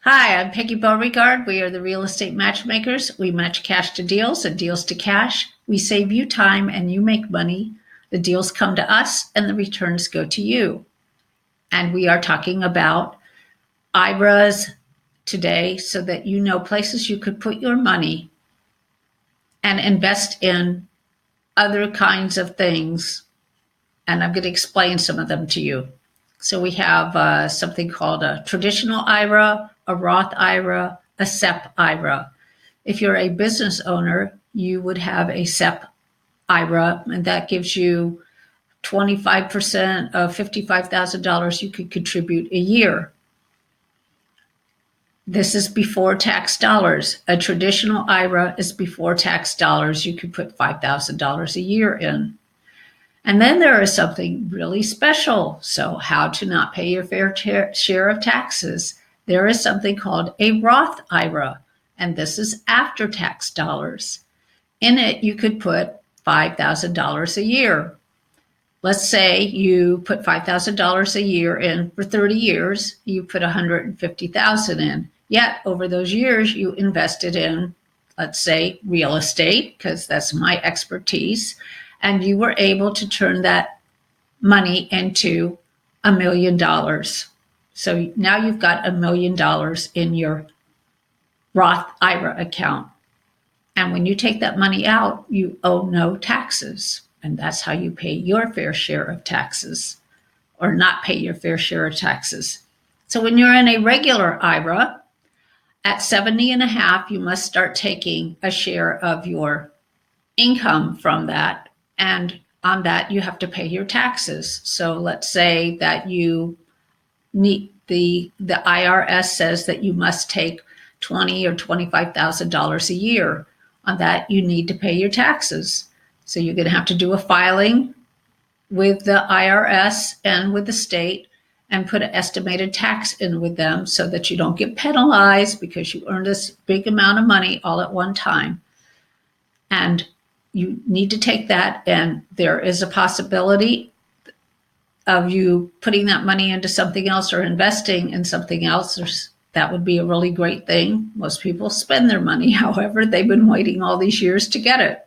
Hi, I'm Peggy Beauregard. We are the real estate matchmakers. We match cash to deals and deals to cash. We save you time and you make money. The deals come to us and the returns go to you. And we are talking about IRAs today so that you know places you could put your money and invest in other kinds of things. And I'm going to explain some of them to you. So we have something called a traditional IRA, a Roth IRA, a Sep IRA. If you're a business owner, you would have a Sep IRA, and that gives you 25% of $55,000 you could contribute a year. This is before tax dollars. A traditional IRA is before tax dollars. You could put $5,000 a year in. And then there is something really special. So how to not pay your fair share of taxes. There is something called a Roth IRA, and this is after tax dollars. In it, you could put $5,000 a year. Let's say you put $5,000 a year in for 30 years, you put $150,000 in. Yet over those years, you invested in, let's say, real estate, because that's my expertise, and you were able to turn that money into $1 million. So now you've got $1 million in your Roth IRA account. And when you take that money out, you owe no taxes. And that's how you pay your fair share of taxes, or not pay your fair share of taxes. So when you're in a regular IRA, at 70 and a half, you must start taking a share of your income from that. And on that, you have to pay your taxes. So let's say that you need the IRS says that you must take $20,000 or $25,000 a year. On that, you need to pay your taxes. So you're going to have to do a filing with the IRS and with the state and put an estimated tax in with them so that you don't get penalized because you earned this big amount of money all at one time. And you need to take that, and there is a possibility of you putting that money into something else or investing in something else. That would be a really great thing. Most people spend their money. However, they've been waiting all these years to get it.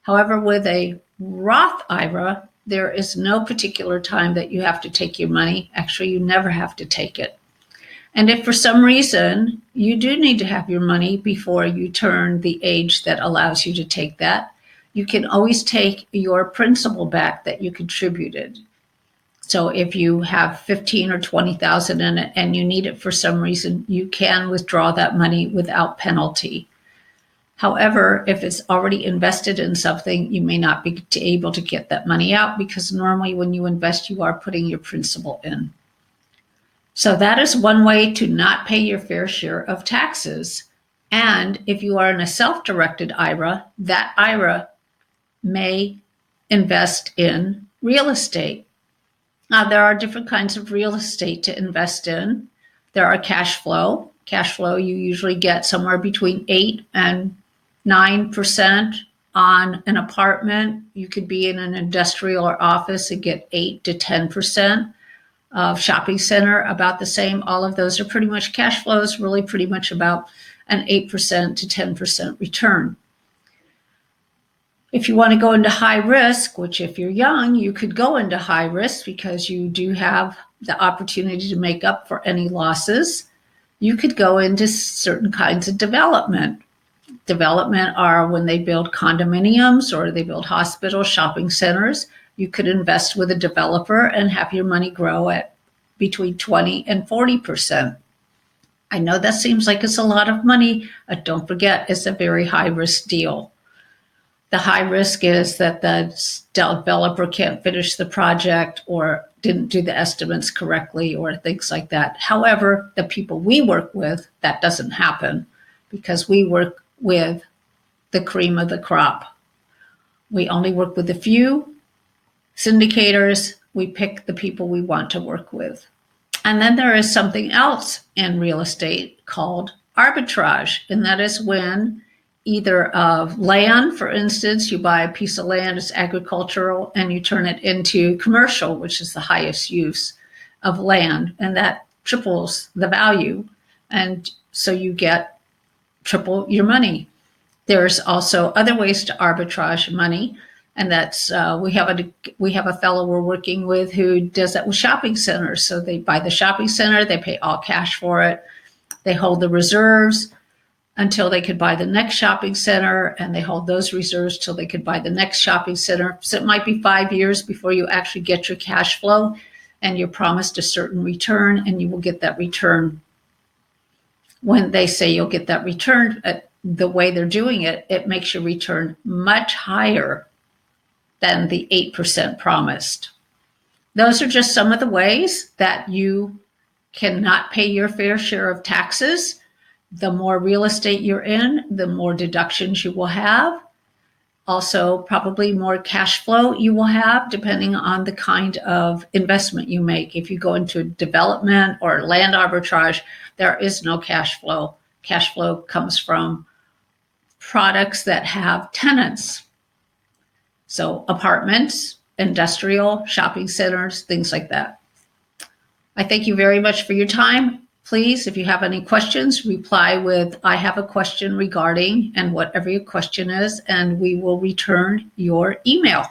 However, with a Roth IRA, there is no particular time that you have to take your money. Actually, you never have to take it. And if for some reason you do need to have your money before you turn the age that allows you to take that, you can always take your principal back that you contributed. So if you have 15 or 20,000 in it and you need it for some reason, you can withdraw that money without penalty. However, if it's already invested in something, you may not be able to get that money out because normally when you invest, you are putting your principal in. So that is one way to not pay your fair share of taxes. And if you are in a self-directed IRA, that IRA may invest in real estate. Now, there are different kinds of real estate to invest in. There are cash flow. Cash flow, you usually get somewhere between 8 and 9% on an apartment. You could be in an industrial or office and get 8 to 10%. Of shopping center, about the same. All of those are pretty much cash flows, really pretty much about an 8% to 10% return. If you want to go into high risk, which if you're young, you could go into high risk because you do have the opportunity to make up for any losses, you could go into certain kinds of development. Development are when they build condominiums or they build hospitals, shopping centers. You could invest with a developer and have your money grow at between 20 and 40%. I know that seems like it's a lot of money, but don't forget, it's a very high risk deal. The high risk is that the developer can't finish the project or didn't do the estimates correctly or things like that. However, the people we work with, that doesn't happen because we work with the cream of the crop. We only work with a few syndicators. We pick the people we want to work with. And then there is something else in real estate called arbitrage. And that is when either of land, for instance, you buy a piece of land, it's agricultural, and you turn it into commercial, which is the highest use of land. And that triples the value. And so you get triple your money. There's also other ways to arbitrage money. And that's we have a fellow we're working with who does that with shopping centers. So they buy the shopping center, they pay all cash for it, they hold the reserves until they could buy the next shopping center, and they hold those reserves till they could buy the next shopping center. So it might be 5 years before you actually get your cash flow, and you're promised a certain return, and you will get that return. When they say you'll get that return, the way they're doing it, it makes your return much higher than the 8% promised. Those are just some of the ways that you cannot pay your fair share of taxes. The more real estate you're in, the more deductions you will have. Also, probably more cash flow you will have depending on the kind of investment you make. If you go into development or land arbitrage, there is no cash flow. Cash flow comes from products that have tenants. So apartments, industrial, shopping centers, things like that. I thank you very much for your time. Please, if you have any questions, reply with, I have a question regarding, and whatever your question is, and we will return your email.